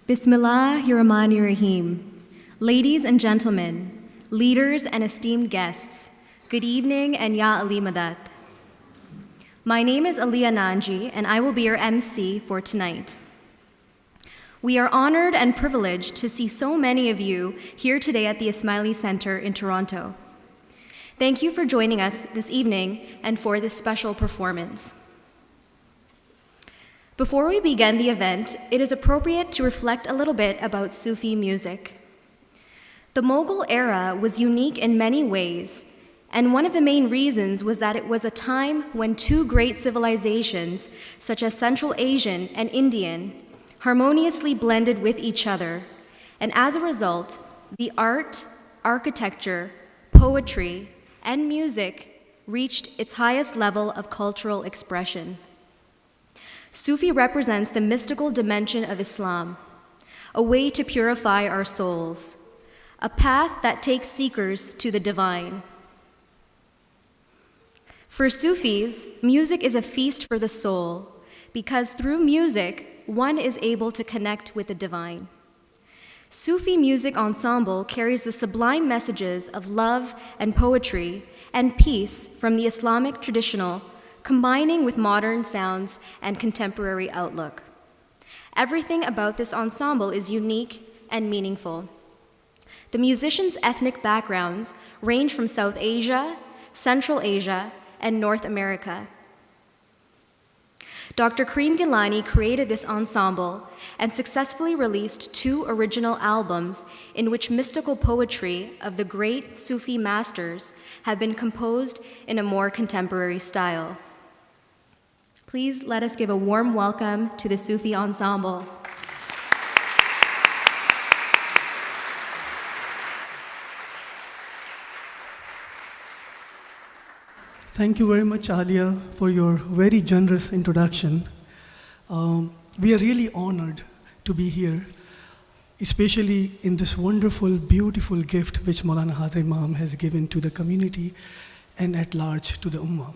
Bismillahirrahmanirrahim. Ladies and gentlemen, leaders and esteemed guests, good evening and Ya Ali Madat. My name is Aliyah Nanji and I will be your MC for tonight. We are honored and privileged to see so many of you here today at the Ismaili Center in Toronto. Thank you for joining us this evening and for this special performance. Before we begin the event, it is appropriate to reflect a little bit about Sufi music. The Mughal era was unique in many ways, and one of the main reasons was that it was a time when two great civilizations, such as Central Asian and Indian, harmoniously blended with each other, and as a result, the art, architecture, poetry, and music reached its highest level of cultural expression. Sufi represents the mystical dimension of Islam, a way to purify our souls, a path that takes seekers to the divine. For Sufis, music is a feast for the soul, because through music, one is able to connect with the divine. Sufi music ensemble carries the sublime messages of love and poetry and peace from the Islamic traditional, combining with modern sounds and contemporary outlook. Everything about this ensemble is unique and meaningful. The musicians' ethnic backgrounds range from South Asia, Central Asia, and North America. Dr. Karim Gilani created this ensemble and successfully released 2 original albums in which mystical poetry of the great Sufi masters have been composed in a more contemporary style. Please let us give a warm welcome to the Sufi ensemble. Thank you very much, Alia, for your very generous introduction. We are really honored to be here, especially in this wonderful, beautiful gift which Maulana Hazar Imam has given to the community and at large to the Ummah.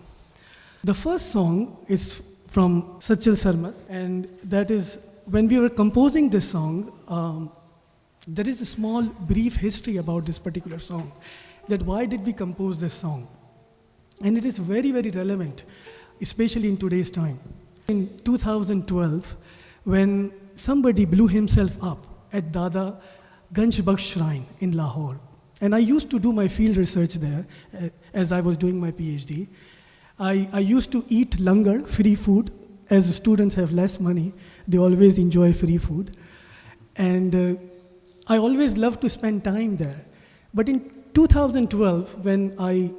The first song is from Sachal Sarmat, and that is, when we were composing this song, there is a small, brief history about this particular song, that why did we compose this song? And it is very, very relevant, especially in today's time. In 2012, when somebody blew himself up at Dada Ganj Bakhsh Shrine in Lahore, and I used to do my field research there as I was doing my PhD. I used to eat langar, free food. As the students have less money, they always enjoy free food. And I always loved to spend time there. But in 2012, when I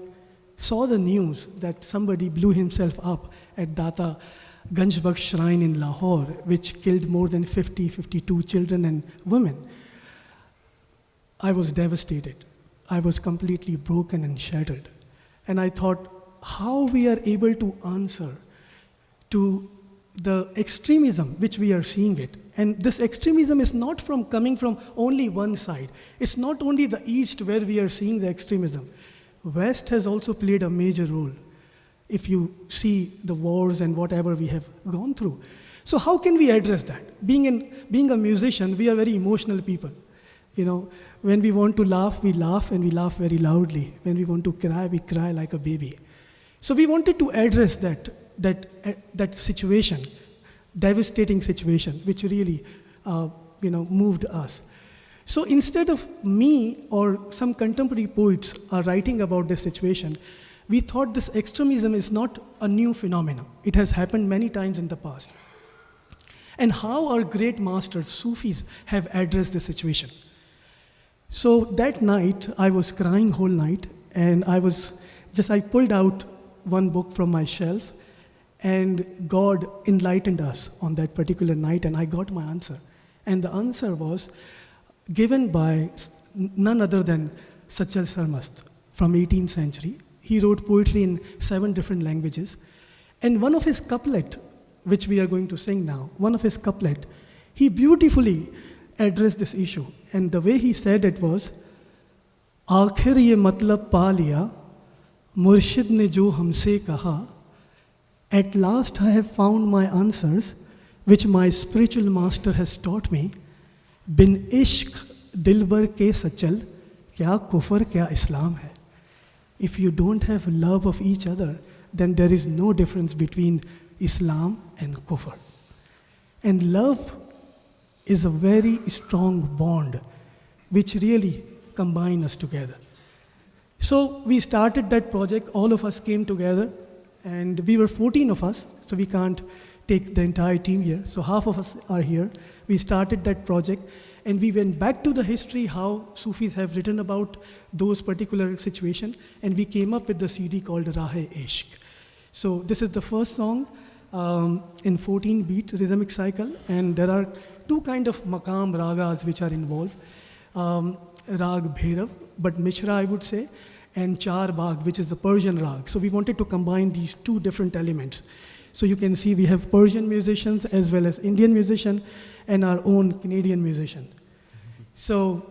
saw the news that somebody blew himself up at Data Ganj Bakhsh Shrine in Lahore, which killed more than 52 children and women, I was devastated. I was completely broken and shattered. And I thought, how we are able to answer to the extremism which we are seeing it. And this extremism is not coming from only one side. It's not only the East where we are seeing the extremism. West has also played a major role, if you see the wars and whatever we have gone through. So how can we address that? Being a musician, we are very emotional people. You know, when we want to laugh, and we laugh very loudly. When we want to cry, we cry like a baby. So we wanted to address that situation, devastating situation, which really moved us. So instead of me or some contemporary poets are writing about this situation, we thought this extremism is not a new phenomenon. It has happened many times in the past. And how our great masters, Sufis, have addressed the situation. So that night, I was crying whole night, and I pulled out one book from my shelf, and God enlightened us on that particular night, and I got my answer. And the answer was given by none other than Sachal Sarmat from 18th century. He wrote poetry in 7 different languages. And one of his couplet, which we are going to sing now, one of his couplet, he beautifully addressed this issue. And the way he said it was, आखिर ये मतलब पा लिया, मुर्शिद ने जो हमसे कहा, at last I have found my answers, which my spiritual master has taught me. बिन इश्क दिलबर के सचल, क्या कुफर क्या इस्लाम है. If you don't have love of each other, then there is no difference between Islam and kufr. And love is a very strong bond which really combine us together. So we started that project, all of us came together, and we were 14 of us, so we can't take the entire team here. So half of us are here. We started that project, and we went back to the history, how Sufis have written about those particular situation, and we came up with the CD called Rahe-Ishq. So this is the first song in 14-beat rhythmic cycle, and there are two kind of maqam ragas which are involved. Rag Bhairav, but Mishra I would say, and Char Bagh, which is the Persian rag. So we wanted to combine these two different elements. So you can see we have Persian musicians as well as Indian musician and our own Canadian musician. So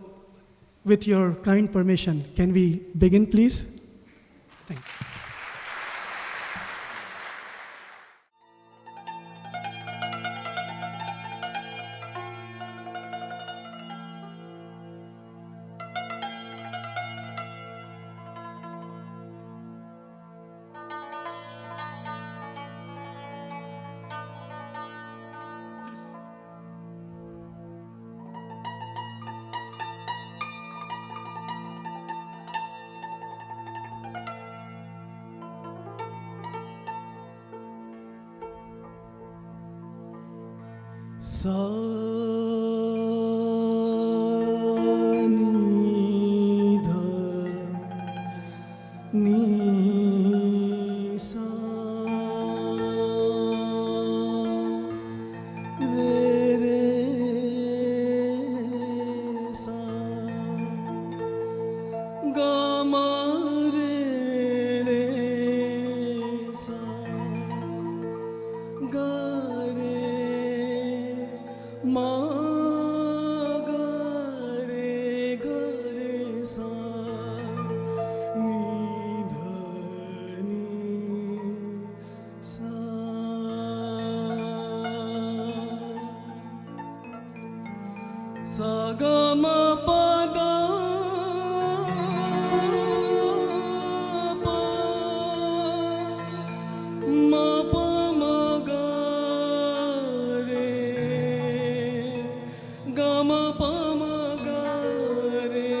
with your kind permission, can we begin please? Thank you. Sa ni dha ni sa re re sa ga ma re re sa ga ma ga re ga re sa ni dha ni sa sa ga ma pa da pa ma pa ma ga re ga ma pa ma ga re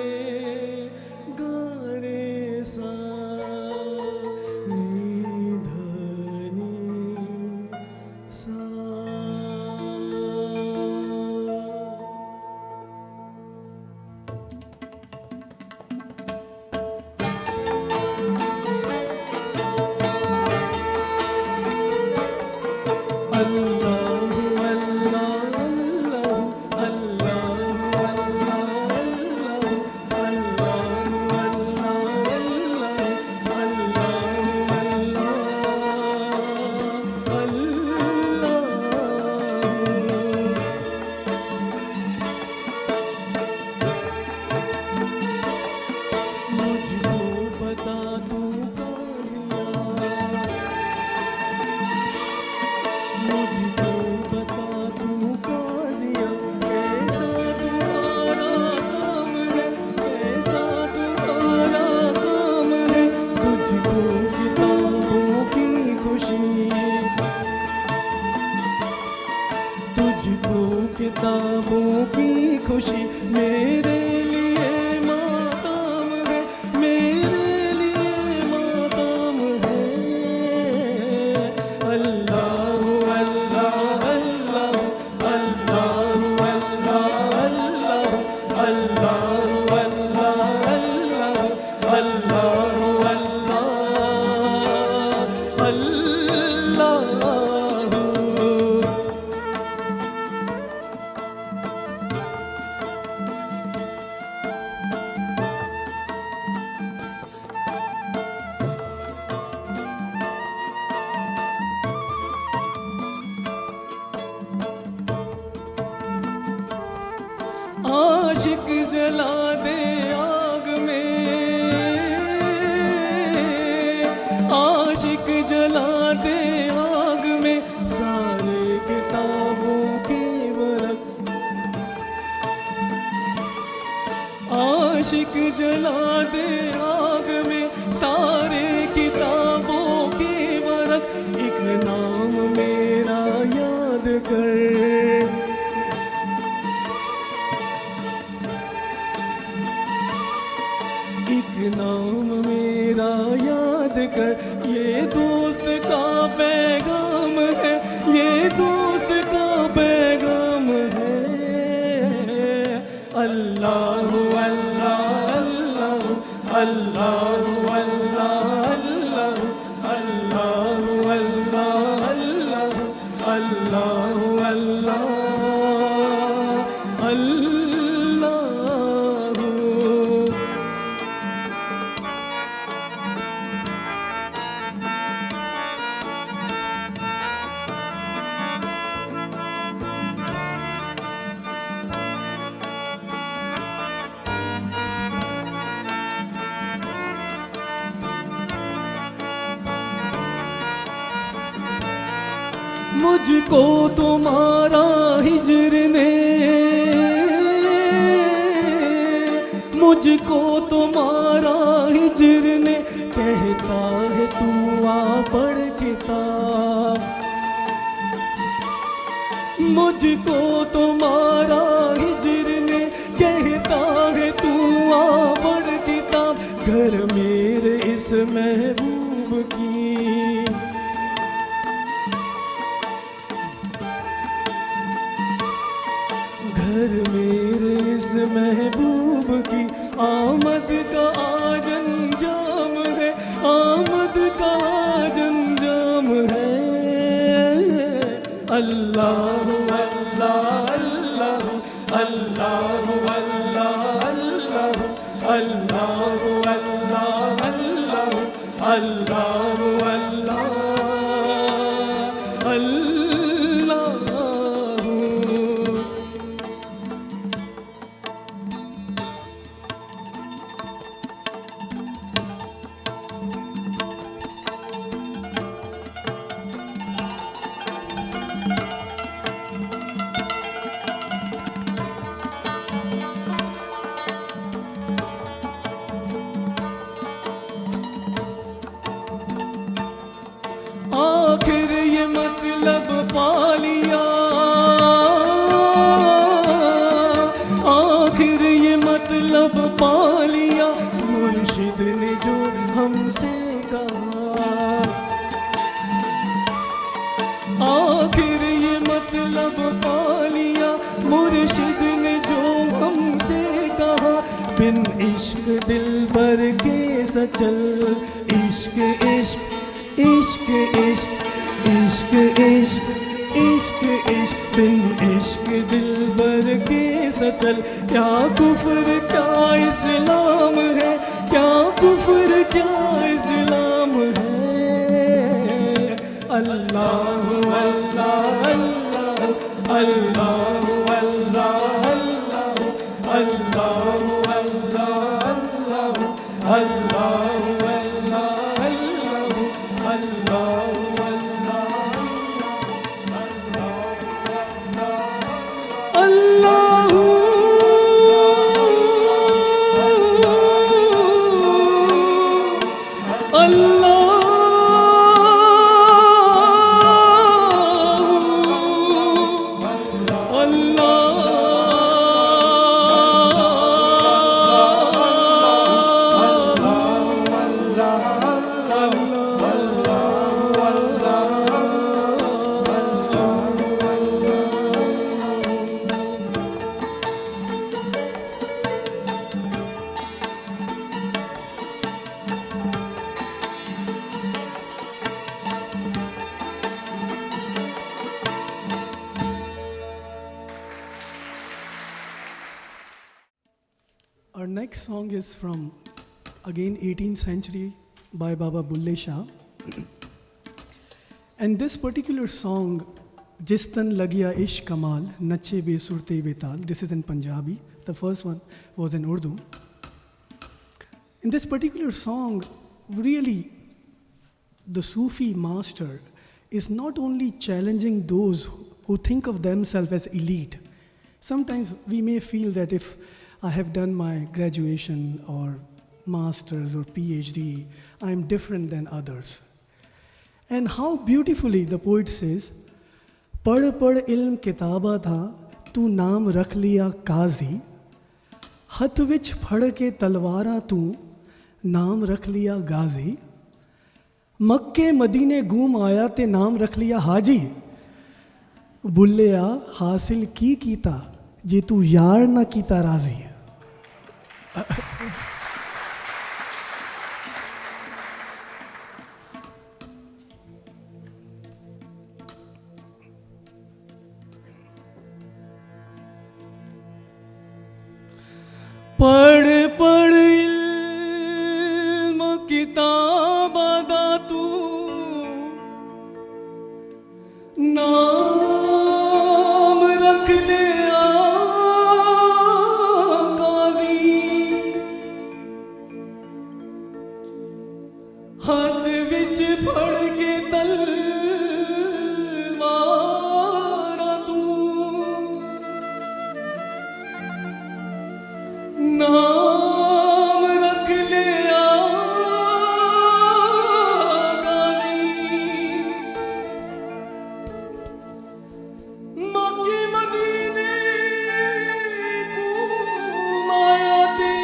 ga re sa ni dha ni sa किताबों की खुशी मेरे लिए मातम है, मेरे लिए मातम है। अल्लाह अल्लाह अल्लाह अल्लाह अल्लाह अल्लाह अल्लाह अल्लाह अल्लाह अल्लाह अल्लाह। आशिक जला दे आग में, आशिक जला दे आग में सारे किताबों के वरक, आशिक जला दे आग में सारे किताबों के वरक, एक नाम मेरा याद कर, एक नाम मेरा याद कर, ये दोस्त का पैगाम है, ये दोस्त का पैगाम है। अल्लाह अल्लाह अल्लाह अल्लाह अल्लाह अल्लाह अल्लाह अल्लाह अल्लाह अल्लाह अल्लाह। मुझको तुम्हारा हिजर ने, मुझको तुम्हारा हिजर ने कहता है तू आ पढ़ किताब, मुझको तुम्हारा हिजर ने कहता है तू आ पढ़ किताब, घर मेरे इस महबूब की, घर मेरे इस महबूब की आमद का आज अंजाम है, आमद का आज अंजाम है। अल्लाह अल्लाह अल्लाह अल्लाह अल्लाह अल्लाह अल्लाह अल्लाह अल्लाह अल्लाह अल्लाह अल्लाह। आखिर ये मतलब पा लिया, आखिर ये मतलब पा लिया, मुर्शिद ने जो हमसे कहा, आखिर ये मतलब पा लिया, मुर्शिद ने जो हमसे कहा, बिन इश्क दिल भर के सचल, इश्क इश्क इश्क इश्क इश्क इश्क इश्क इश्क, बिन इश्क दिल भर के सचल, क्या कुफ्र क्या इस्लाम है, क्या कुफ्र क्या इस्लाम है। अल्लाह अल्लाह अल्लाह अल्लाह अल्लाह अल्लाह अल्लाह अल्लाह अल्लाह Our next song is from again 18th century by Baba Bulle Shah. And this particular song, Jis Tan Lagiya Ishq Kamal, Nache Be Surte Betal, this is in Punjabi. The first one was in Urdu. In this particular song, really, the Sufi master is not only challenging those who think of themselves as elite. Sometimes we may feel that if I have done my graduation or master's or PhD, I am different than others. And how beautifully the poet says, पढ़ पढ़ इल्म किताबा था तू नाम रख लिया काजी, हथ विच फड़ के तलवारा तू नाम रख लिया गाजी, मक्के मदीने घूम आया ते नाम रख लिया हाजी, बुल्लिया हासिल की कीता जे तू यार ना कीता राजी। पढ़ पढ़ इल्म किताबा दा तू नाम रख ले काजी, हाथ विच फड़ के तलवारा तू नाम रख लिया गाजी, मक्के मदीने घूम आया ते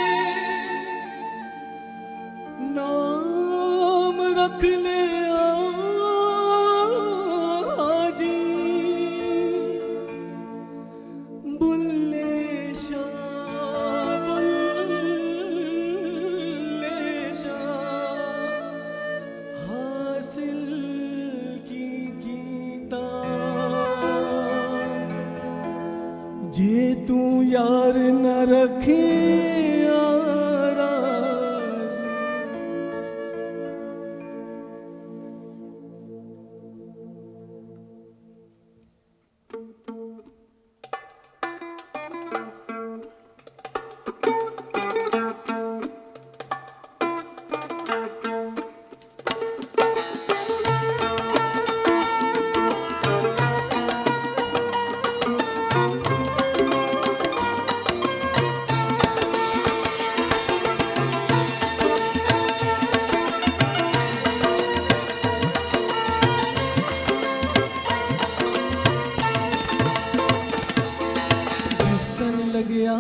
नाम रख लिया हाजी, बुल्ले शाह हासिल की कीता जे तू यार न रखे राज। लगया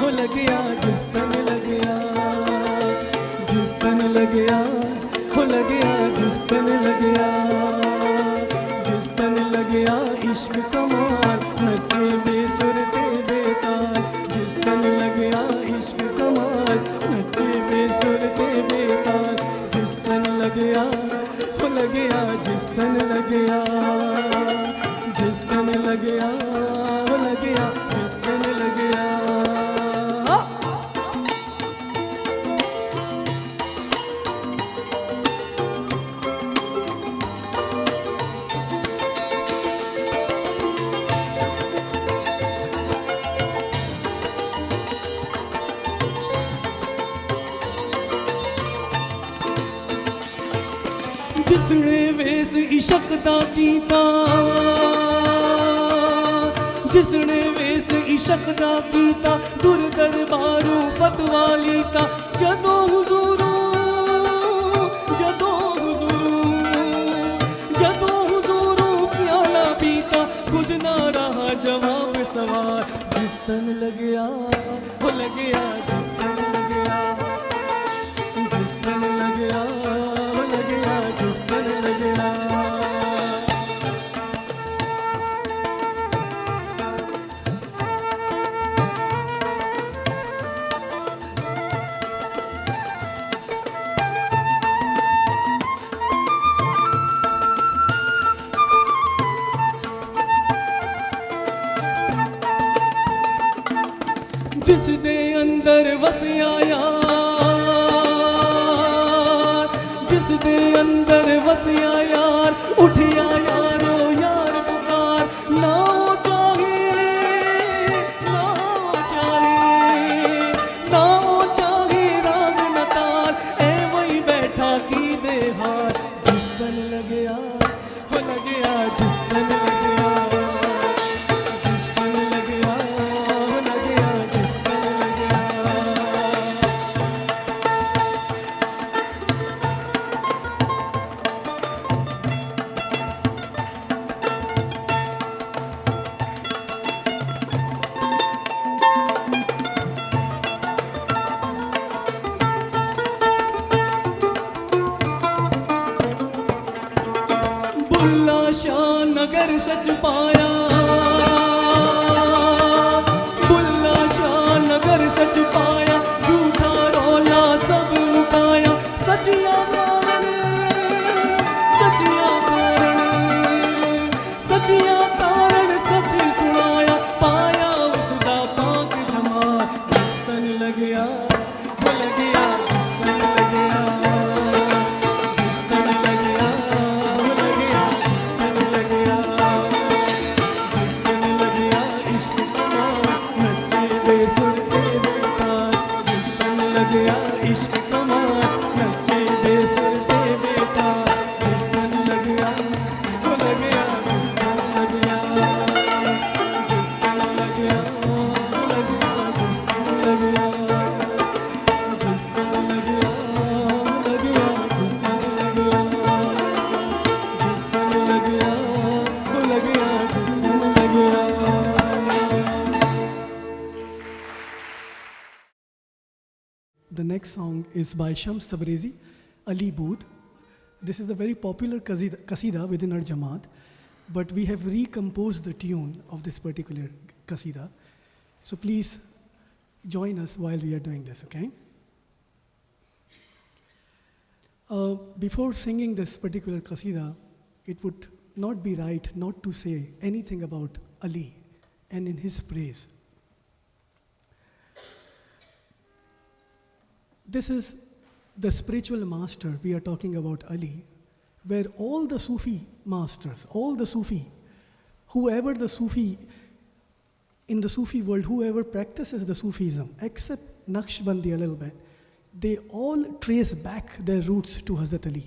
हो लगया जिस तन लगया, जिस तन लगया हो लगया जिस तन लगया, जिस तन लगया इश्क कमाल नचे बेसुरते बेताल, जिस तन लगया इश्क कमाल नचे बेसुरते बेताल, जिस तन लगया हो लगया जिस तन लगया, जिस तन लगया हो लगया जिस तन लगया। जिसने वेस इशक दा कीता, जिसने वेस इशक दा कीता, दुर दरबारों फतवा लीता, जदों हुजूरों प्याला पीता, कुछ ना रहा जवाब सवाल, जिस तन लगया हो लगया जिस तन लगया, जिस तन लगया हो लगया जिस तन लगया। जिस दे अंदर वसिया यार, जिस दे अंदर वसिया यार, उठिया यारो यार पुकार, ना चाहे The next song is by Shams Tabrizi, Ali Bood. This is a very popular qasida within our Jamaat, but we have recomposed the tune of this particular qasida. So please join us while we are doing this, okay? Before singing this particular qasida, it would not be right not to say anything about Ali and in his praise. This is the spiritual master we are talking about, Ali, where all the Sufi masters, all the Sufi, whoever the Sufi, in the Sufi world, whoever practices the Sufism, except Naqshbandi a little bit, they all trace back their roots to Hazrat Ali,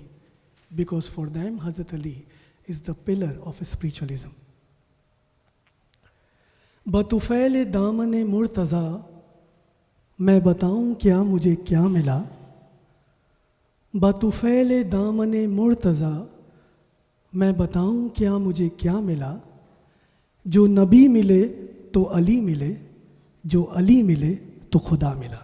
because for them, Hazrat Ali is the pillar of spiritualism. बतुफ़ैल दामन मुर्तज़ा मैं बताऊं क्या मुझे क्या मिला, बतुफ़ैल दामन मुर्तज़ा मैं बताऊं क्या मुझे क्या मिला, जो नबी मिले तो अली मिले, जो अली मिले तो खुदा मिला.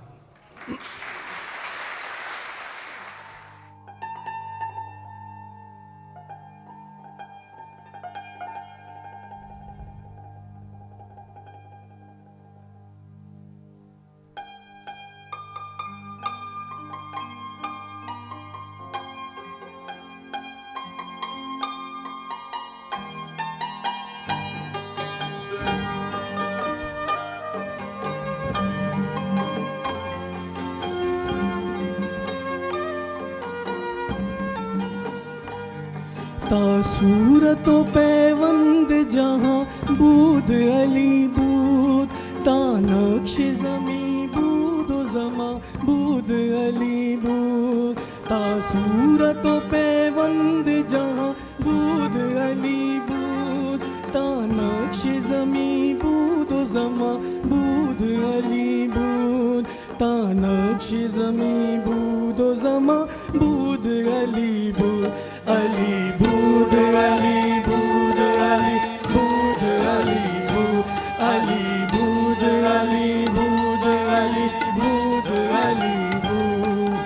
तासूरतो पैवंद जहाँ बूद अली बूद, तानक्श ज़मी बूद ज़मा बूद अली बूद, तासूरतो पैवंद जहाँ बूद अली बूद, तानक्श ज़मी बूद ज़मा बूद अली बूद, तानक्श ज़मी बूद ज़मा बूद अली बूद, अली बूद अली बूद अली बूद अली बूद, अली बूद अली बूद अली बूद अली बूद.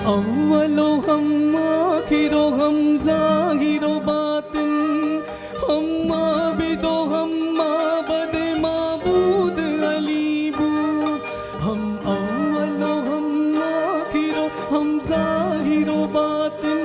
अव्वलो हम आखिरो हम ज़ाहिरो बातिन, हम आबिदो हम माबद माबूद अली बूद, हम अव्वलो हम आखिरो हम ज़ाहिरो बातिन,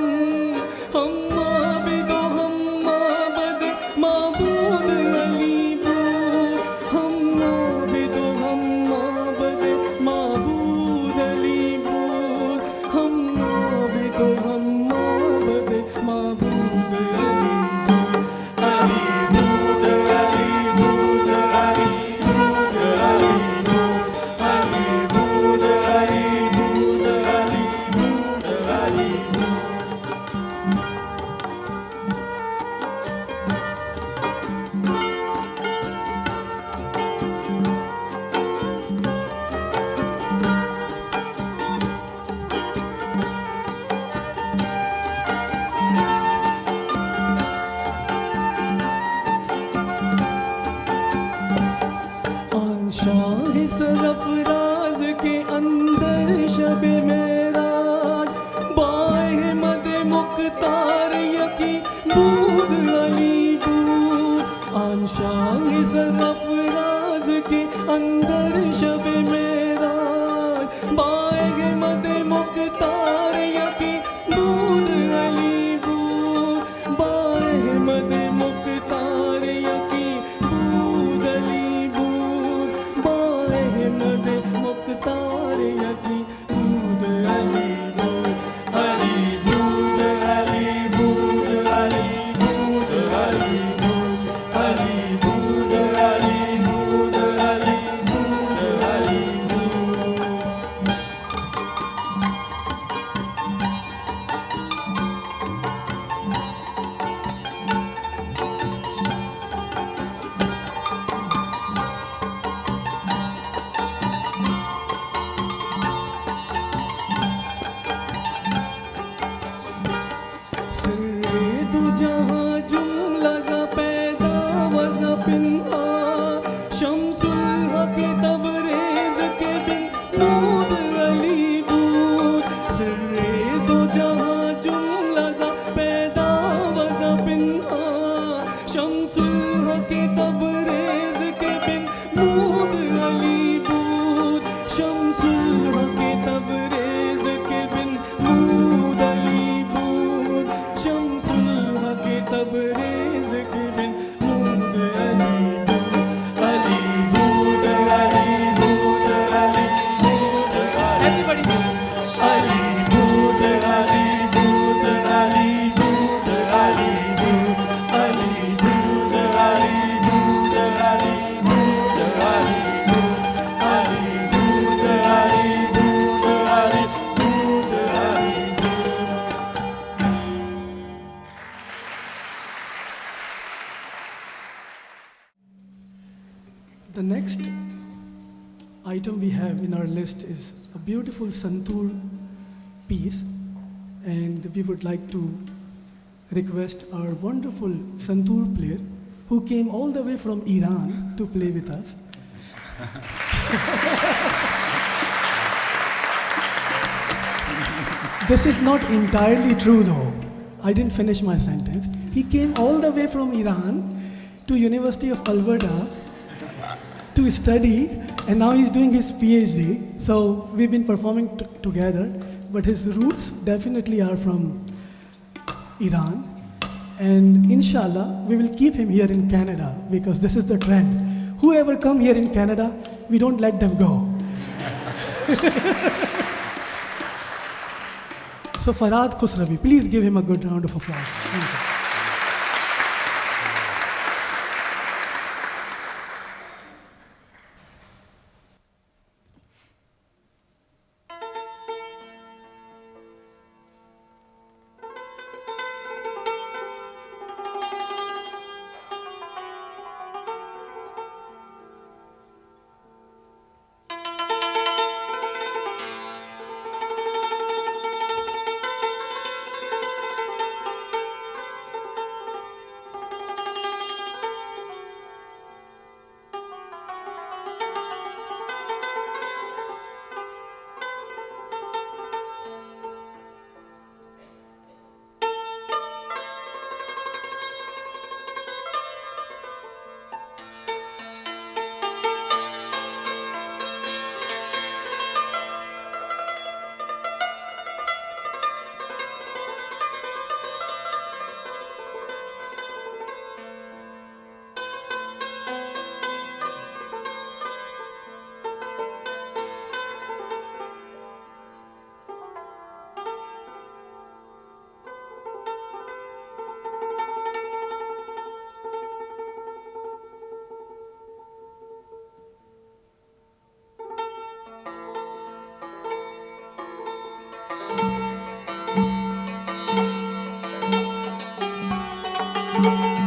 हम आबिदो हम माबद माबूद अली बूद, हम आबिदो हम माबद माबूद अली बूद, हम आबिदो हम माबद माबूद अली बूद, अली बूद अली बूद अली बूद अली बूद, अली बूद अली बूद अली बूद अली बूद. शाह सरफराज के अंदर शब मेराज, बाहे मद मुख्तार यकी बूद अली बूद, आन शाह सरफराज के अंदर शब मेराज, बाहे मद मुख्तार यकी बूद अली बूद, बाहे मद मुख्तार यकी बूद अली बूद, बाहे मद Mukhtar यकी बूद Ali बूद, Ali बूद Ali item we have in our list is a beautiful santoor piece, and we would like to request our wonderful santoor player who came all the way from Iran to play with us. This is not entirely true though. I didn't finish my sentence. He came all the way from Iran to University of Alberta to study, and now he's doing his PhD. So we've been performing together, but his roots definitely are from Iran. And inshallah, we will keep him here in Canada because this is the trend. Whoever come here in Canada, we don't let them go. So Farhad Khusravi, please give him a good round of applause. Thank you.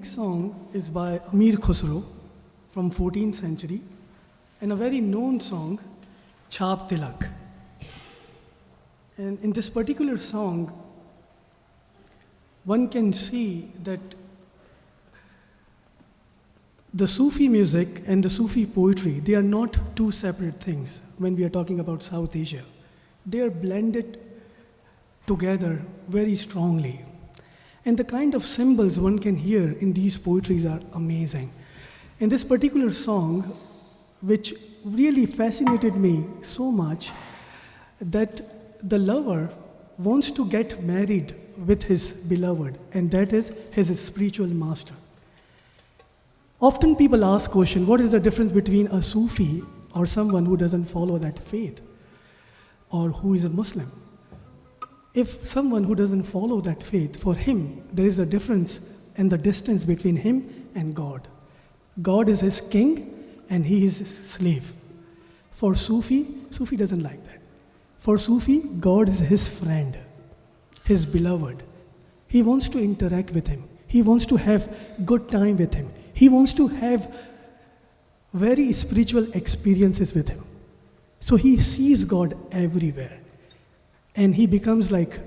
next song is by Amir Khusro from 14th century, and a very known song, Chhap Tilak. And in this particular song, one can see that the Sufi music and the Sufi poetry, they are not two separate things when we are talking about South Asia. They are blended together very strongly. And the kind of symbols one can hear in these poetries are amazing. In this particular song, which really fascinated me so much, that the lover wants to get married with his beloved, and that is his spiritual master. Often people ask question, what is the difference between a Sufi or someone who doesn't follow that faith, or who is a Muslim? If someone who doesn't follow that faith, for him there is a difference in the distance between him and God. God is his king and he is his slave. For Sufi doesn't like that. For Sufi, God is his friend, his beloved. He wants to interact with him. He wants to have good time with him. He wants to have very spiritual experiences with him. So he sees God everywhere. And he becomes like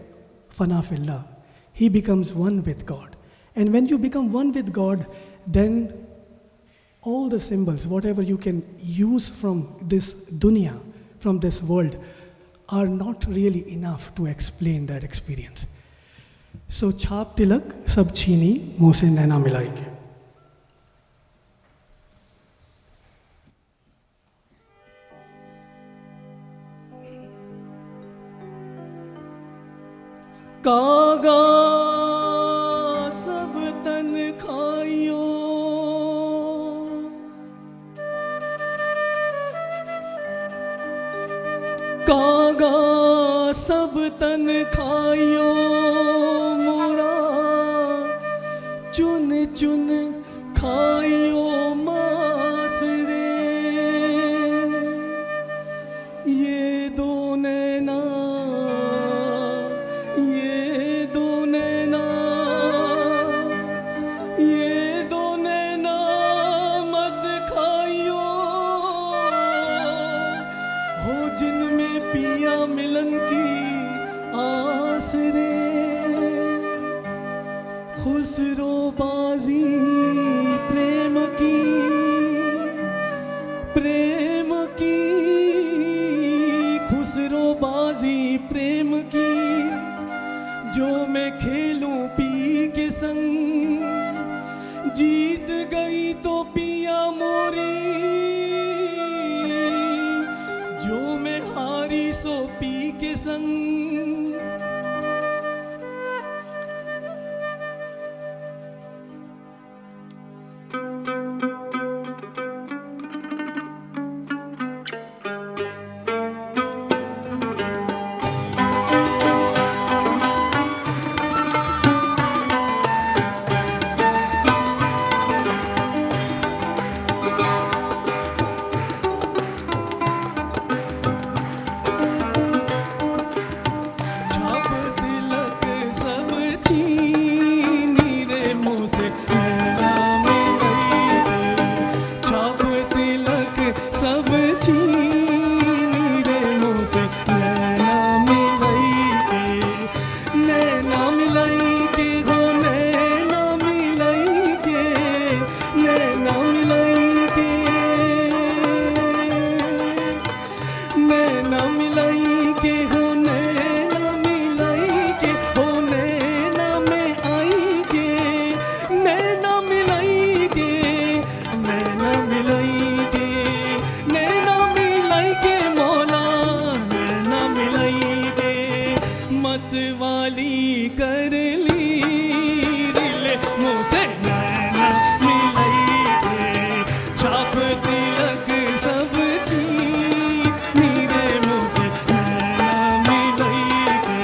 fanafillah. He becomes one with God. And when you become one with God, then all the symbols, whatever you can use from this dunya, from this world, are not really enough to explain that experience. So छाप तिलक सब छीनी मुँह से नैना मिलाई के. कागा सब तन खाइयो, कागा सब तन खाइयो, मोरा चुन चुन खाइयो मांस रे. ये दो नैना, ये दो नैना, ये दो नैना मत खाइयो, हो जिनमें पिया मिलन की आस रे. खुसरो बाजी प्रेम की, प्रेम की, खुसरो बाजी प्रेम की, जो मैं खेलूं पी के संग, जीत गई तो पिया मोरी, जो मैं हारी सो पी के संग. वाली कर ली रिले मुँह से नैना मिलाई के, छाप तिलक सब छीनी रे मुँह से नैना मिलाई के.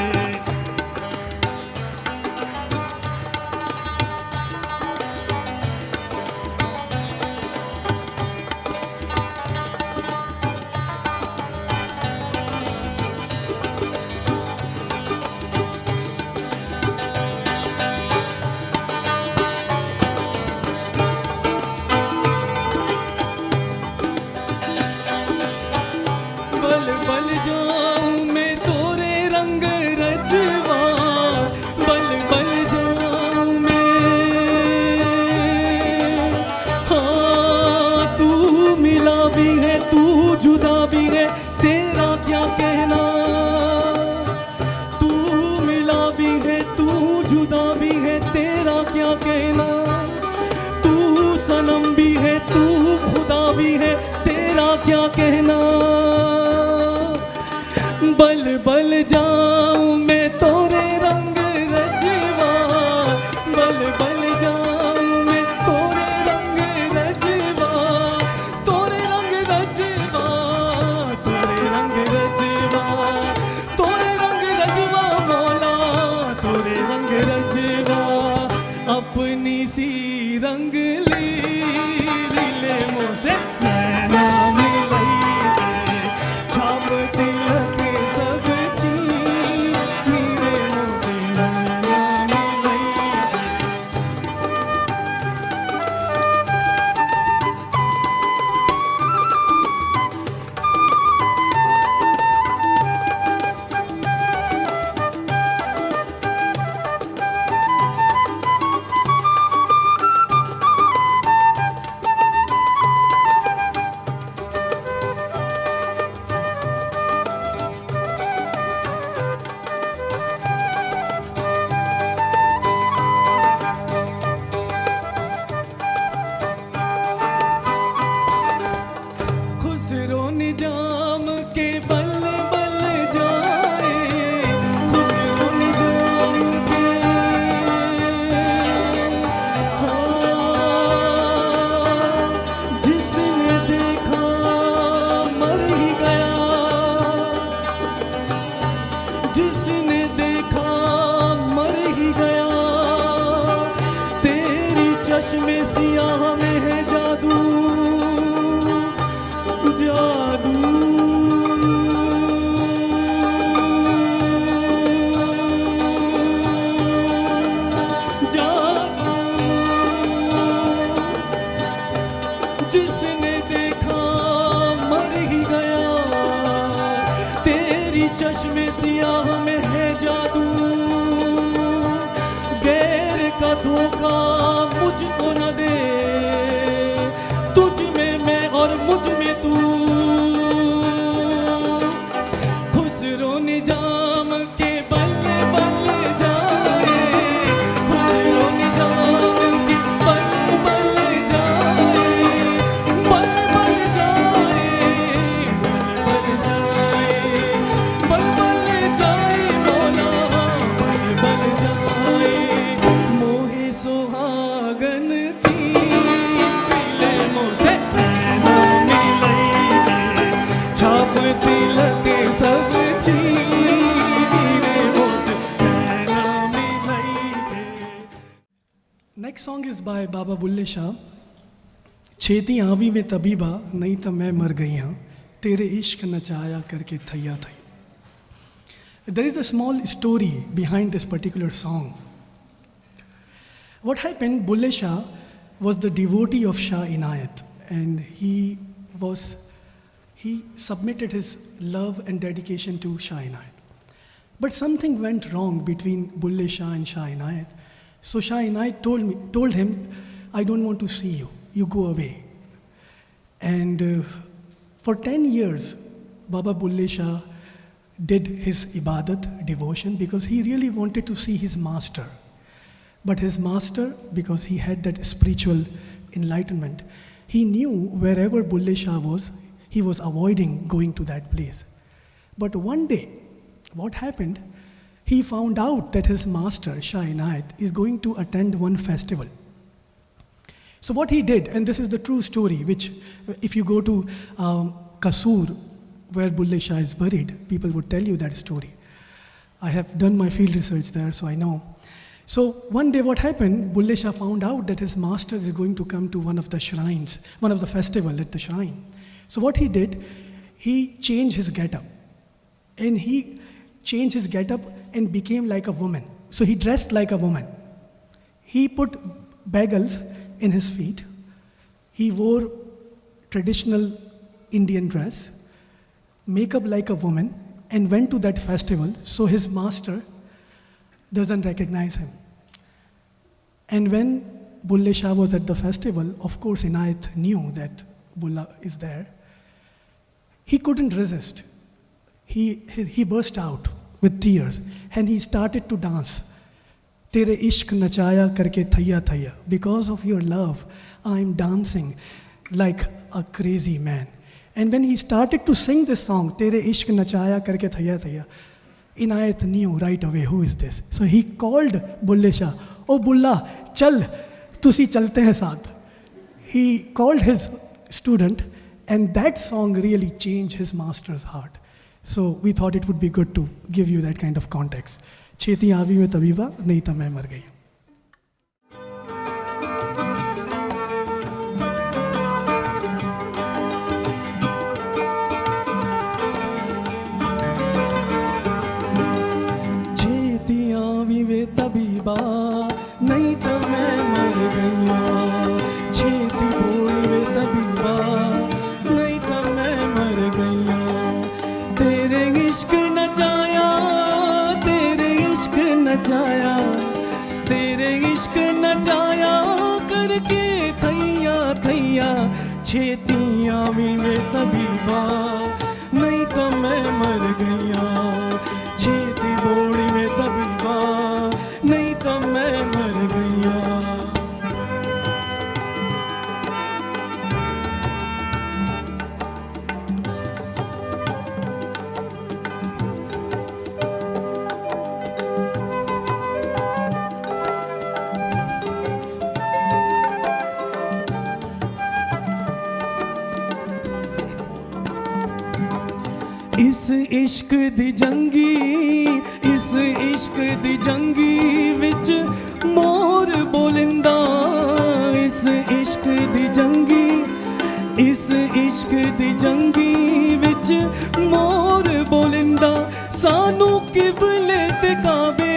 कहना, तू सनम भी है, तू खुदा भी है, तेरा क्या कहना, बल बल जाऊं मैं तोरे रंग रजवा, बल बल जाऊं मैं तोरे रंग रजवा, तोरे रंग रजवा, तोरे रंग रजवा, तोरे रंग रजवा मौला, तोरे रंग रजवा, अपनी सी रंग ली ले मोसे नैना मिलाई दे, छाप तिलक सब चीज मेरे मोसे नैना मिलाई दे। खुसरो निजाम के बल बल जाए, खुसरो निजाम के, हाँ, जिसने देखा मर ही गया, जिसने देखा मर ही गया, तेरी चश्मे सियाह में है जादू, जादू, जादू, जिसने देखा मर ही गया, तेरी चश्मे सियाह में है जादू, गैर का धोखा मुझको न दे, तुझ में मैं और मुझ में तू, खुसरो निजाम के बल बल जाए, खुसरो निजाम के बल बल जाए, बल बल जाए, बल बल जाए, बल बल जाए मौला, बल बल जाए, मोहे सुहागन की मिले मोसे नैना मिलाई दे, छाप तिलक सब चीरे मोसे नैना मिलाई दे। Next song is by Baba Bulle Shah. छेती आवी में तबीबा नहीं तो मैं मर गई हाँ, तेरे इश्क नचाया करके थैया थई. There is a small story behind this particular song. What happened, Bulle Shah was the devotee of Shah Inayat, and he submitted his love and dedication to Shah Inayat. But something went wrong between Bulle Shah and Shah Inayat. So Shah Inayat told him, I don't want to see you, you go away. And for 10 years, Baba Bulle Shah did his ibadat, devotion, because he really wanted to see his master. But his master, because he had that spiritual enlightenment, he knew wherever Bulle Shah was, he was avoiding going to that place. But one day, what happened? He found out that his master, Shah Inayat, is going to attend one festival. So what he did, and this is the true story, which if you go to Kasur, where Bulle Shah is buried, people would tell you that story. I have done my field research there, so I know. So one day what happened, Bulle Shah found out that his master is going to come to one of the shrines, one of the festival at the shrine. So what he did, he changed his get-up. And he changed his get-up and became like a woman. So he dressed like a woman. He put bagels in his feet. He wore traditional Indian dress, makeup like a woman, and went to that festival, so his master doesn't recognize him. And when Bulle Shah was at the festival, of course Inayat knew that Bulla is there. He couldn't resist. He burst out with tears and he started to dance. Tere ishq nachaya karke thaya thaya. Because of your love, I'm dancing like a crazy man. And when he started to sing this song, Tere Ishq Nachaya Karke Thaya Thaya, Inayat knew right away, who is this? So he called Bulle Shah, oh Bulla, chal, tusi chalte hain saath. He called his student, and that song really changed his master's heart. So we thought it would be good to give you that kind of context. Cheti aavi mein tabiba, nahi ta main mar gayi. तबीबा नहीं तो मैं मर गया छेती बोली वे तबीबा नहीं तो मैं मर गया तेरे इश्क नचाया तेरे इश्क नचाया तेरे इश्क नचाया करके थैया थैया छेतियाँ भी वे तबीबा नहीं तो मैं मर गया छेती बोली वे तबीबा नहीं तो मैं मर गया. इस इश्क दी जंगी इस इश्क दी जंगी विच मोर बोलिंदा इस इश्क दी जंगी इस इश्क दी जंगी विच मोर बोलिंदा सानू किबले ते काबे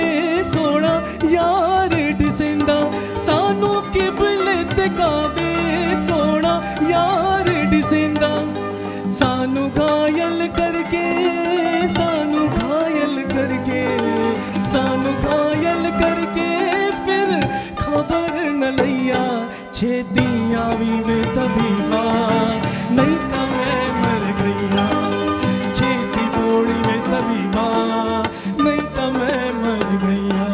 सोना यार डिसेंदा सानू किबले ते काबे सोना यार डिसेंदा सानू घायल करके सानू घायल करके सानू घायल करके फिर खबर न लिया छेतियाँ भी वे तबीबा नहीं तो मैं मर गया छेती बोली वे तबीबा नहीं तो मैं मर गया.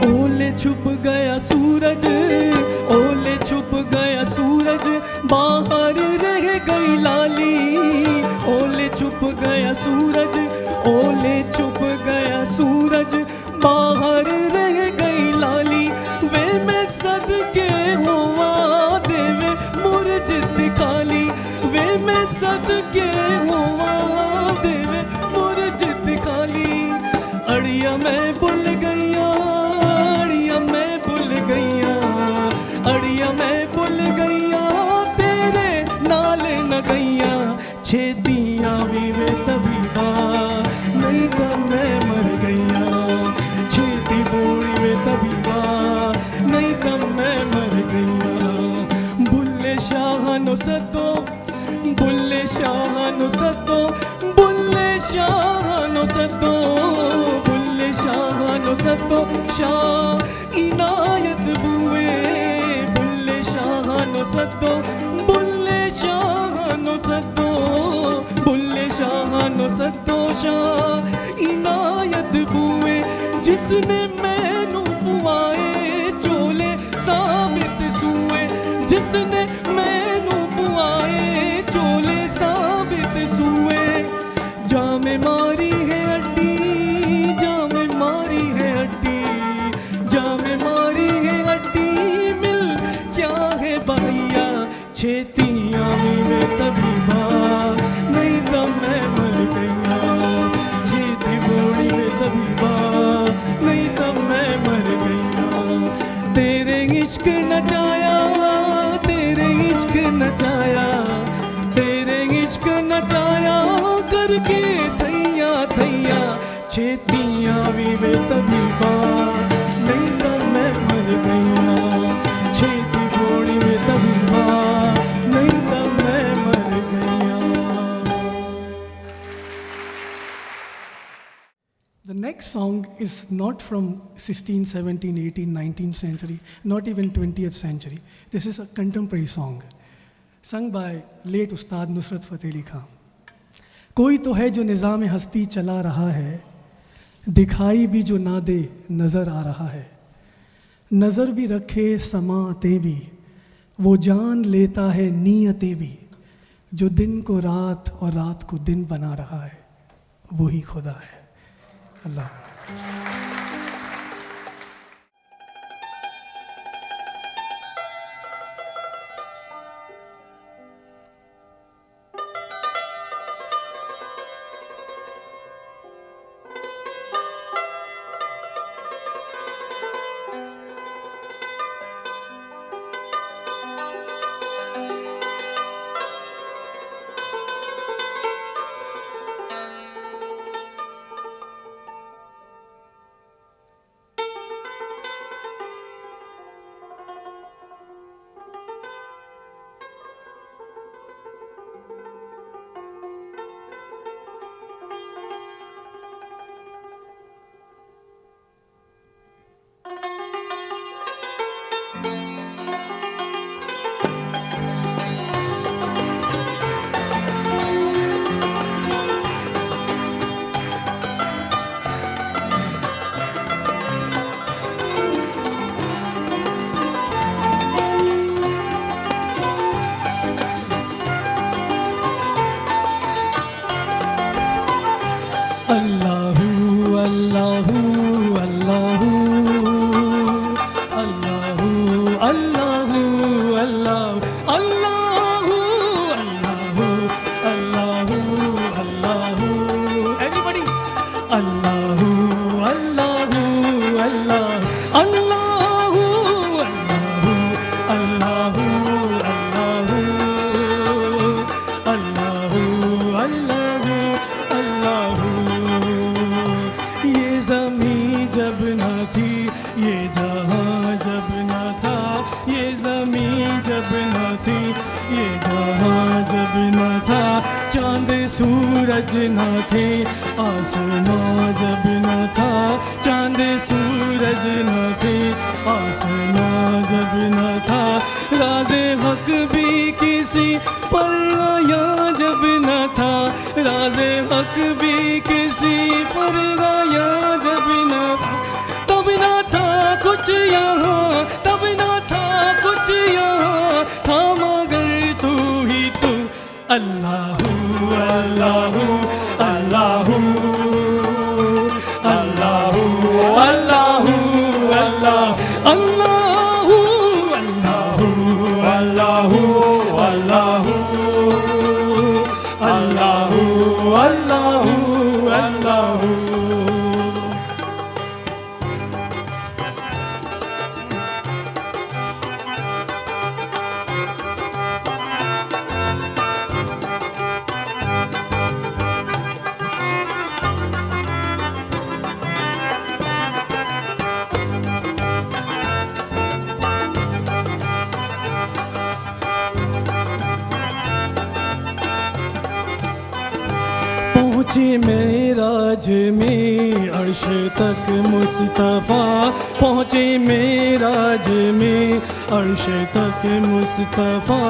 ओले छुप गया सूरज ओले छुप गया सूरज बाहर रह गई लाली ओले छुप गया सूरज ओले छुप गया सूरज बाहर रह गई लाली वे मैं सदके हुआ देवे मुरझ दिखाली वे मैं सदके हुआ देवे मुरझ दिखाली अड़िया मैं भूल गईया मैं भूल गईया अड़िया मैं भूल गईया तेरे नाल न गईया छेतियाँ भी वे तबीबा नहीं तो मैं मर गईया छेती बोली वे तबीबा नहीं तो मैं मर गईया. बुल्ले शाह नो सदो बुल्ले शाह नो सदो बुल्ले शाह नो सदो बुल्ले शाह नो सदो शाह इनायत बुए बुल्ले शाह नो सदो बुल्ले शाह नो सदो बुल्ले शाह नो सदो शाह इनायत बुए जिसने मैनू बुआए चोले साबित सुए जिसने मैनू बुआए चोले साबित सुए जामे मारी है अड्डी जामे मारी है अड्डी जामे मारी है अड्डी मिल क्या है भैया छेतियाँ भी वे तबीबा नहीं तो मैं मर गया छेती बोली वे तबीबा नहीं तो मैं मर गया तेरे इश्क नचाया तेरे इश्क नचाया तेरे इश्क नचाया करके थैया थैया छेतियाँ भी वे तबीबा नहीं तो मैं मर गया छेती बोली वे तबीबा नहीं तो मैं मर गया. The next song is not from 16th, 17th, 18th, 19th century, not even 20th century. This is a contemporary song sung by late Ustad Nusrat Fateh Ali Khan. कोई तो है जो निज़ाम हस्ती चला रहा है, दिखाई भी जो ना दे नज़र आ रहा है, नज़र भी रखे समातें भी, वो जान लेता है नीयतें भी, जो दिन को रात और रात को दिन बना रहा है, वही खुदा है। अल्लाह। सूरज न थे आसमां जब न था, चांद सूरज न थे आसमां जब न था, राज़े हक भी किसी पर आया जब न था, राज़े हक भी किसी पर आया जब न था, तब न था कुछ यहाँ, तब न था कुछ यहाँ, था मगर तू ही तू। अल्लाहू अल्लाहू अल्लाहू अल्लाहू अल्लाहू अल्लाहू अल्लाहू अल्लाहू अल्लाहू अल्लाहू अल्लाहू अल्लाहू। पहुँचे मेराज में अर्श तक मुस्तफ़ा, पहुँचे मेराज में अर्श तक मुस्तफ़ा,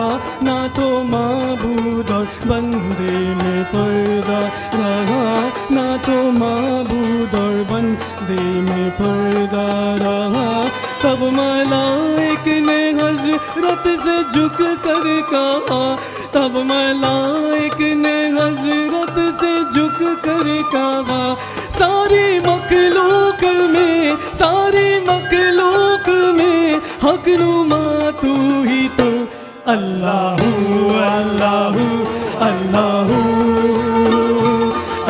ना तो माबूद और बंदे में पर्दा रहा, ना तो माबूद और बंदे में पर्दा रहा, तब मलाइक ने हज़रत से झुक कर कहा, तब मलाइक ने हज़रत से झुक कर कहा, सारी मखलूक में, सारी मखलूक में हक नुमा तू ही तो। Allahu Allahu Allahu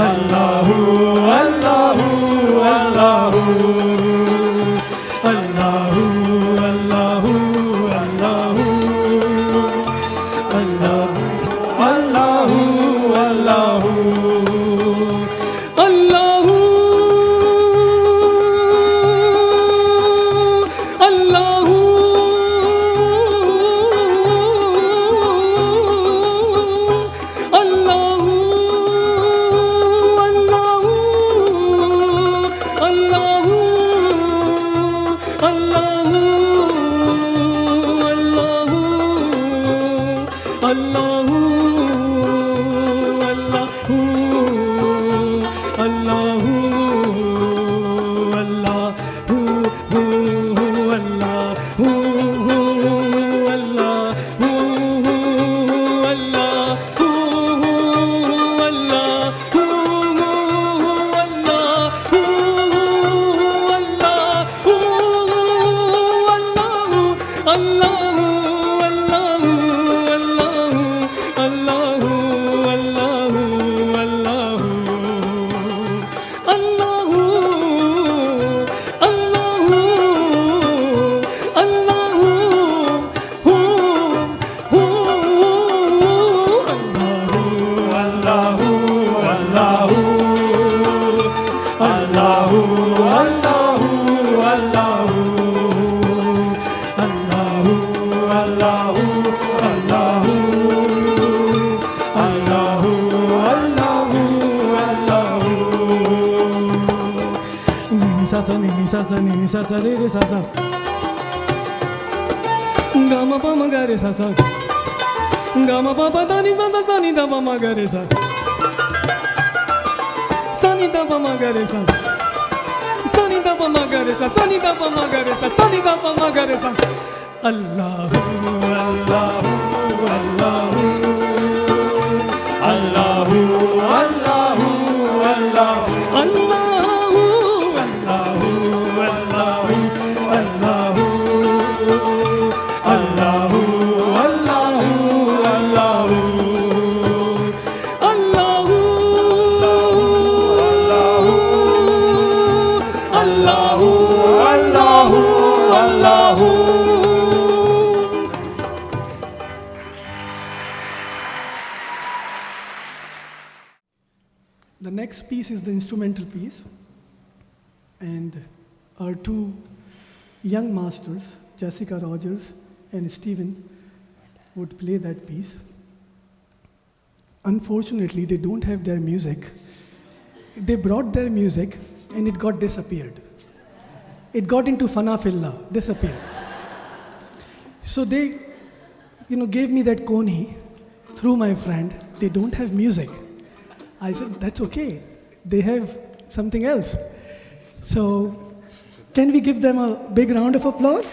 Allahu Allahu Allahu Allahu Allahu Allahu Allahu Allahu Allahu Allahu Allahu sa sa ni sa sa ni sa sa re sa sa. Ga ma pa ma ga re sa sa. Ga ma pa pa da ni da pa ma ga re sa. Sa ni da pa ma ga re sa. Sa ni da pa ma ga re sa. Sa ni da pa ma ga re sa. Sa ni da pa ma ga re sa. Allahu Allahu Allahu Allahu Allahu Allahu Allahu Allahu Allahu Allahu Allahu Allahu Allahu Allahu Allahu Allahu. The next piece is the instrumental piece, and our two young masters, Jessica Rogers and Stephen, would play that piece. Unfortunately, they don't have their music. They brought their music and it got disappeared. It got into Fanafilla, disappeared. So they, gave me that koni through my friend. They don't have music. I said, that's okay. They have something else. So, can we give them a big round of applause?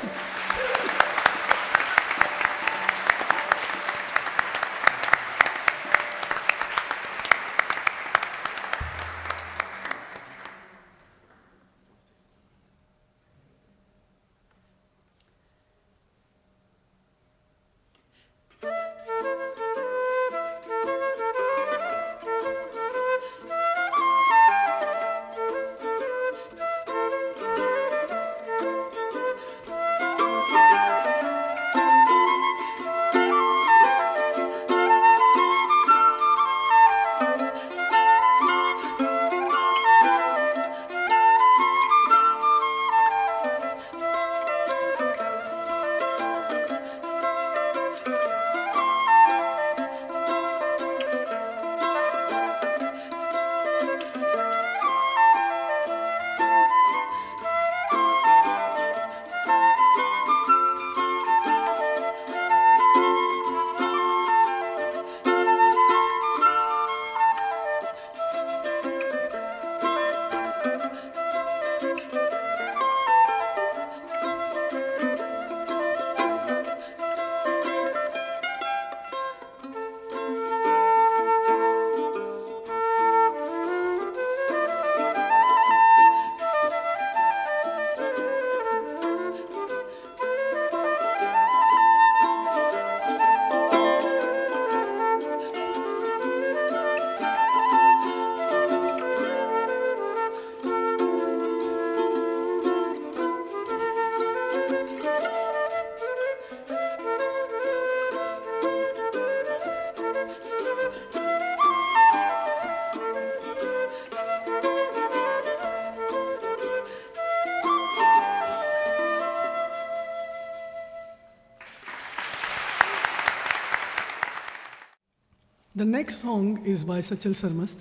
The next song is by Sachal Sarmast,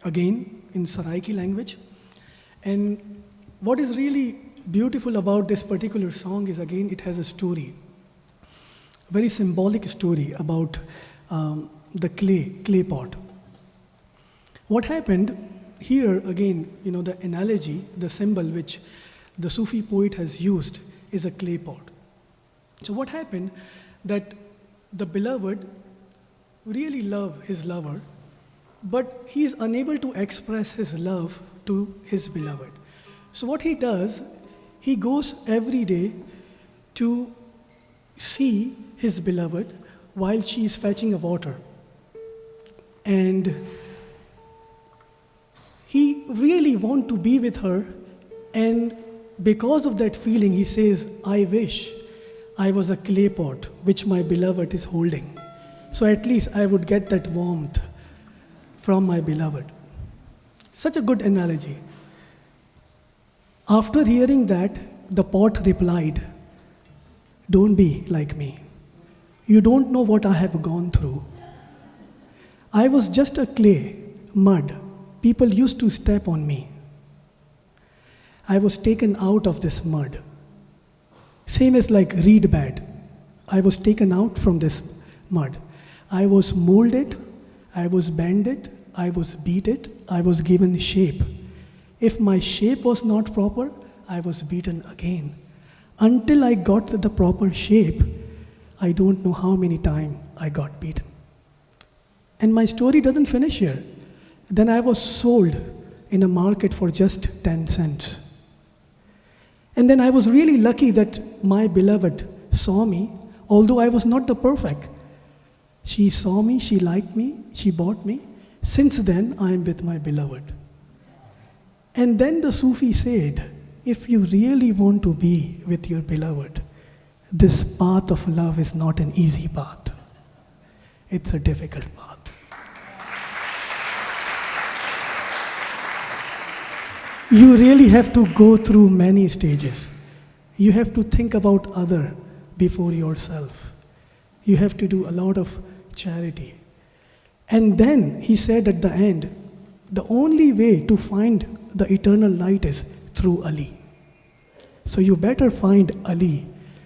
again in Saraiki language. And what is really beautiful about this particular song is, again, it has a story, very symbolic story about the clay pot. What happened here, again, the analogy, the symbol which the Sufi poet has used is a clay pot. So what happened that the beloved really love his lover, but he is unable to express his love to his beloved. So what he does, he goes every day to see his beloved while she is fetching a water. And he really wants to be with her, and because of that feeling, he says, I wish I was a clay pot which my beloved is holding. So at least I would get that warmth from my beloved. Such a good analogy. After hearing that, the pot replied, don't be like me. You don't know what I have gone through. I was just a clay, mud. People used to step on me. I was taken out of this mud. Same as like reed bed. I was taken out from this mud. I was molded, I was bended, I was beaten, I was given shape. If my shape was not proper, I was beaten again. Until I got the proper shape, I don't know how many times I got beaten. And my story doesn't finish here. Then I was sold in a market for just 10 cents. And then I was really lucky that my beloved saw me, although I was not the perfect. She saw me, she liked me, she bought me. Since then, I am with my beloved. And then the Sufi said, if you really want to be with your beloved, this path of love is not an easy path. It's a difficult path. You really have to go through many stages. You have to think about other before yourself. You have to do a lot of charity. And then he said at the end, the only way to find the eternal light is through Ali. So you better find Ali,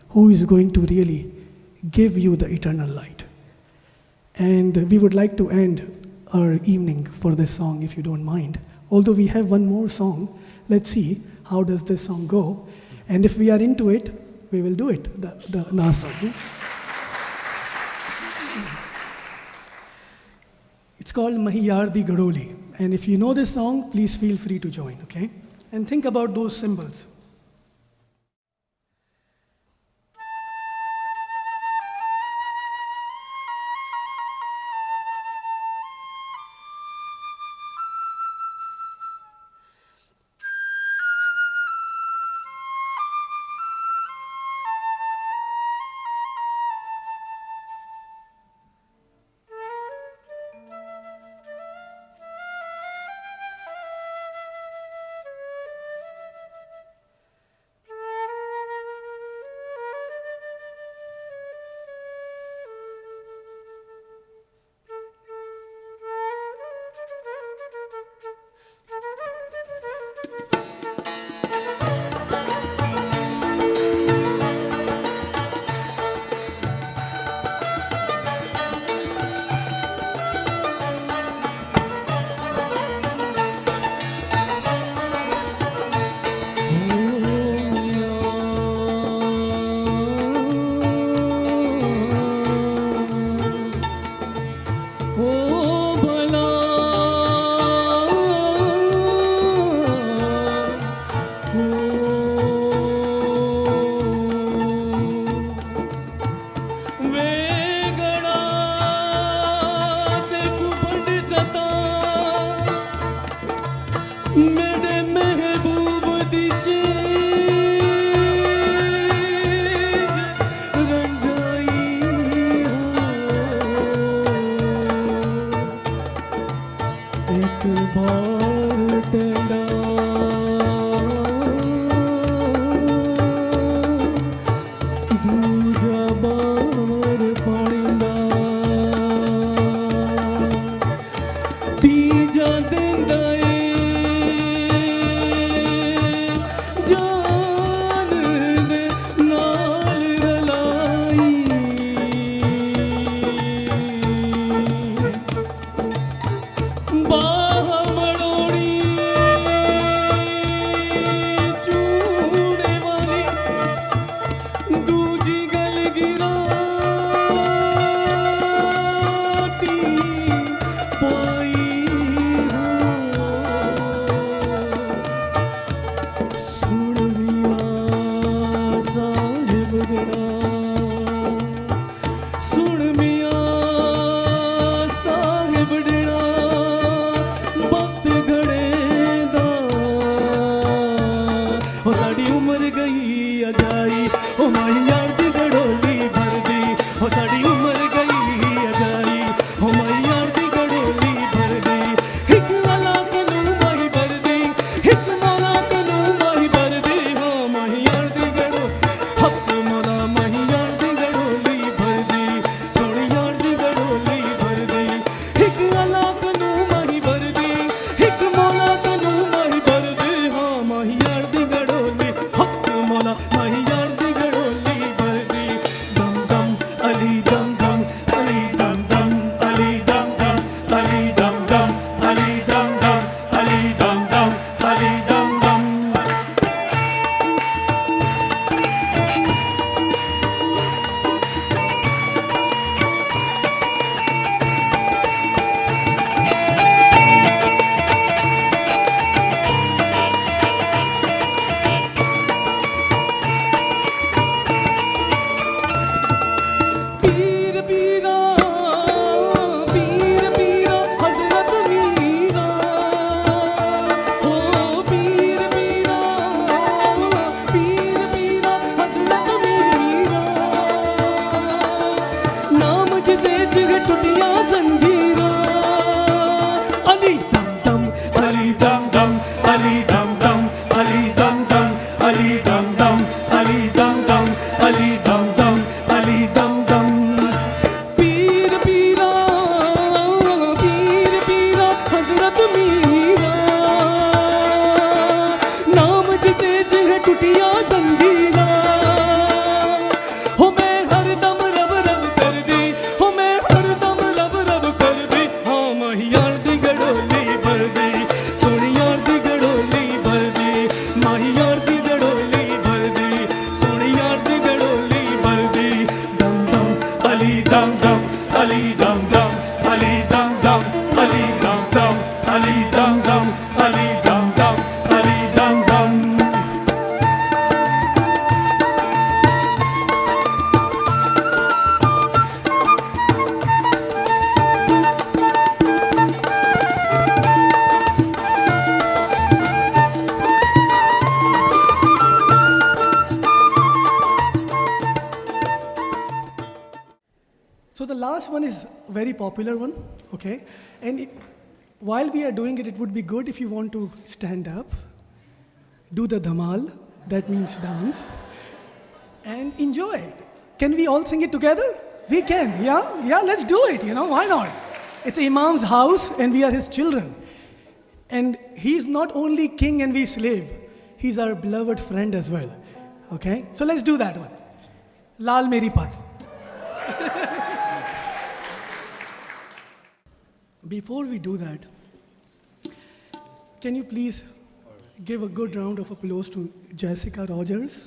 who is going to really give you the eternal light. And we would like to end our evening for this song, if you don't mind. Although we have one more song, let's see how does this song go. And if we are into it, we will do it, the last song. It's called Mahi Yaar Di Gadoli. And if you know this song, please feel free to join, okay? And think about those symbols. टूटिया जंजीरा हो मैं हरदम रब रब कर दी हो मैं हरदम रब रब कर दी हाँ माही यार दी गड़ोली भर दी सोनी यार दी गड़ोली भर दी माही यार दी गड़ोली भर दी सोनी यार दी गड़ोली भर दी दम दम अली दम दम अली दम दम अली दम दम अली दम दम अली दम दम अली दम दम अली दम दम So the last one is a very popular one, okay? And while we are doing it, it would be good if you want to stand up, do the dhamal, that means dance, and enjoy. Can we all sing it together? We can, yeah? Yeah, let's do it, why not? It's Imam's house and we are his children. And he's not only king and we slave, he's our beloved friend as well, okay? So let's do that one. Lal Meri Pat. Before we do that, can you please give a good round of applause to Jessica Rogers?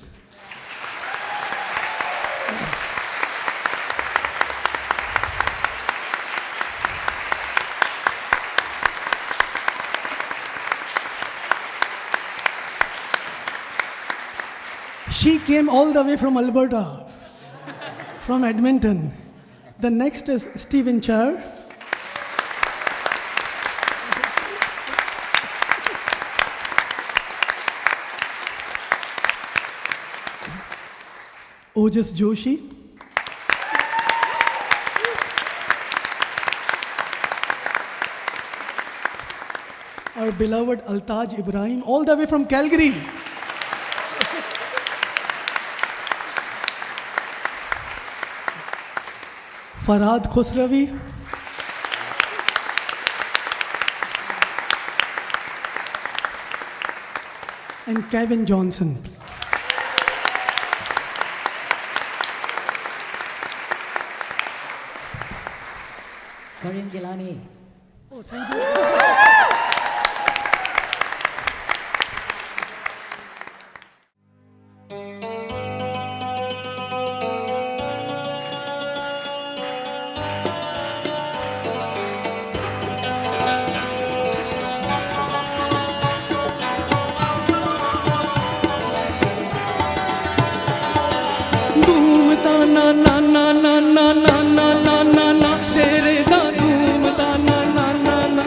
She came all the way from Alberta, from Edmonton. The next is Stephen Char. Ojas Joshi. Our beloved Altaj Ibrahim, all the way from Calgary. Farhad Khosravi. And Kevin Johnson. Karim Gilani. Oh, thank you. ना ना ना ना ना ना ना ना ना ना तेरे दा धूम दा ना ना ना ना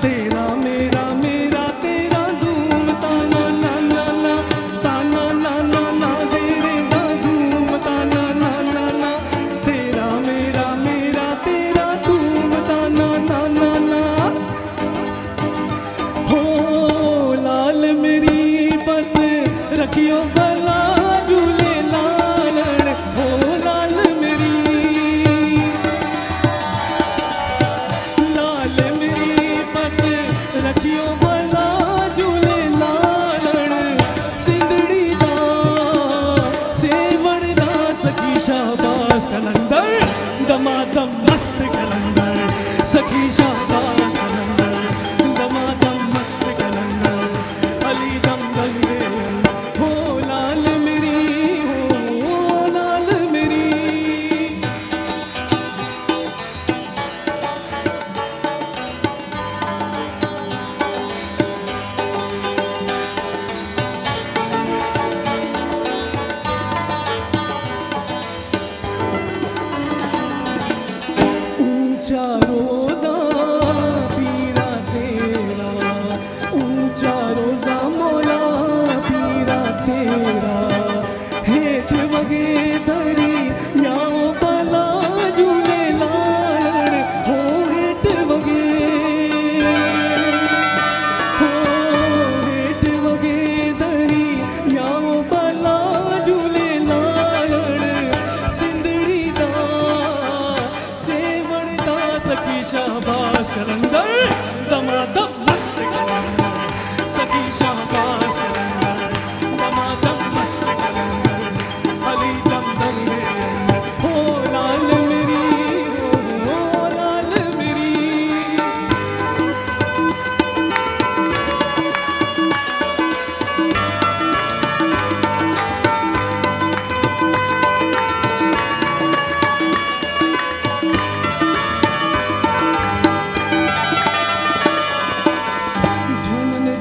तेरा मेरा मेरा तेरा धूम दा ना ना ना ना दा ना ना ना ना तेरे दा धूम दा ना ना ना ना तेरा मेरा मेरा तेरा धूम दा ना ना ना ना हो लाल मेरी पत रखियो भला झूले लालन हो लाल मेरी पत रखियो भला झूले लालन सिंधड़ी दा सेवण दा सखी शाहबाज कलंदर दमादम मस्त कलंदर सखी शाहबाज कलंदर दमादम मस्त कलंदर अली दम गंगे हो लाल मेरी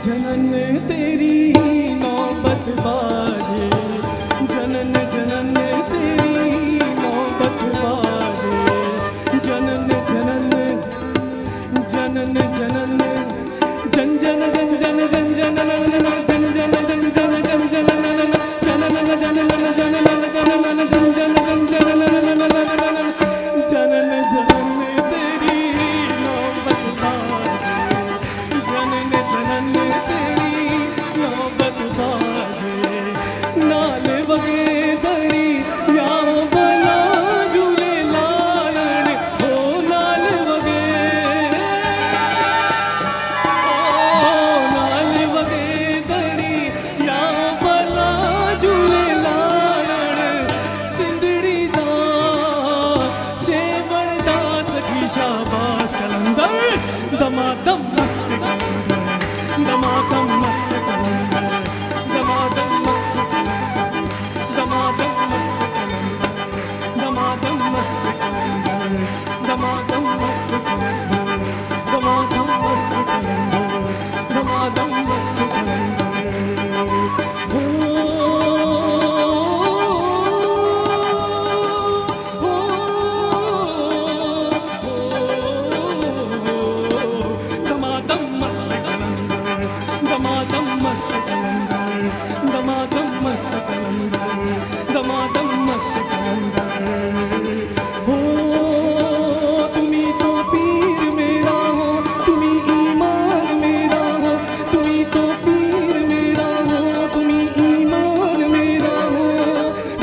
जनन तेरी नौबत बाजे, जनन जनन तेरी नौबत बाजे, जनन जनन जनन जनन जन जन जन जन जन जन जन जन जन जन जन जन जन जनन जनन जनन जनन जनन जन जन जन जनन जनन जनन तेरी नौबत बाजे, जनन जनन तेरी नौबत बाजे, नाल वगे दरी या बला झूले लालण हो नाल वगे, ओ नाल वगे दरी या बला झूले लालण, सिंधड़ी दा सेवण दा सखी शाबाश कलंदर, दमादम मस्त कलंदर, दमादम मस्त कलंदर, दमादम मस्त कलंदर, दमादम मस्त कलंदर, दमादम मस्त कलंदर, दमादम मस्त कलंदर, दमादम मस्त कलंदर, दमादम मस्त कलंदर। हो दमादम मस्त कलंदर, दमादम मस्त कलंदर, दमादम मस्त कलंदर, दमादम मस्त कलंदर। हो तुम्ही तो पीर मेरा हो, तुम्ही ईमान मेरा हो, तुम्ही तो पीर मेरा हो, तुम्ही ईमान मेरा हो,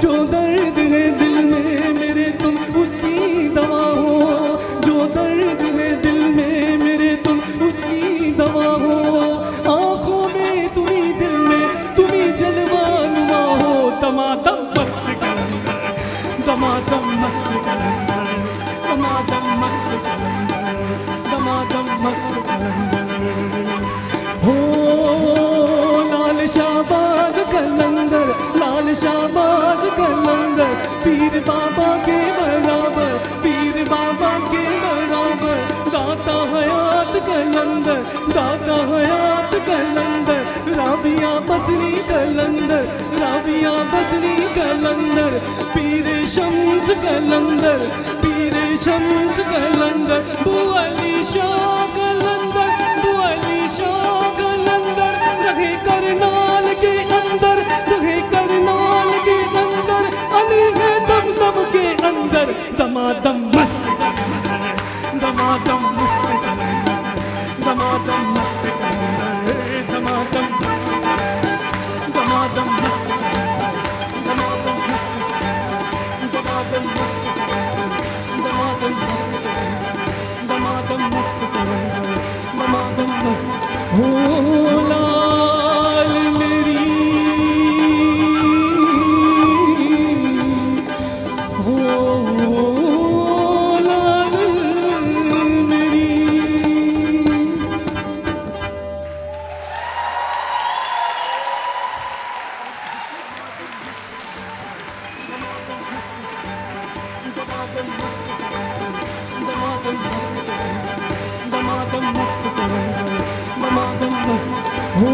जो दर्द है दिल में मेरे तुम उसकी दवा हो, जो दर्द है दिल में मेरे तुम उसकी दवा हो, आँखों में तुम्ही दिल में तुम्ही जलवा नुमा हो, दमादम मस्त कलंदर, दमादम मस्त कलंदर, दमादम मस्त कलंदर, दमादम मस्त कलंदर। हो लाल शाहबाद कलंदर, लाल शाहबाद कलंदर, पीर बाबा के बराबर, पीर बाबा के बराबर, दाता हयात कलंदर, दाता हयात कलंदर, राबिया बसरी कलंदर, राबिया बसरी कलंदर, पीर शम्स कलंदर, पीर शम्स कलंदर, बुअली शाह कलंदर, बुअली शाह कलंदर, रहे करनाल के अंदर, रहे करनाल के अंदर, अली है दम दम के अंदर, दमादम मस्त कलंदर, दमादम मस्त कलंदर, दमादम मस्त कलंदर, दमादम दमादम मस्त कलंदर, दमादम मस्त दमादम मस्त कलंदर, दमादम मस्त कलंदर, दमादम मस्त कलंदर, दमादम मस्त। हो लाल मेरी, हो लाल मेरी। दमादम मस्त कलंदर, दमादम मस्त कलंदर, दमादम मस्त। हो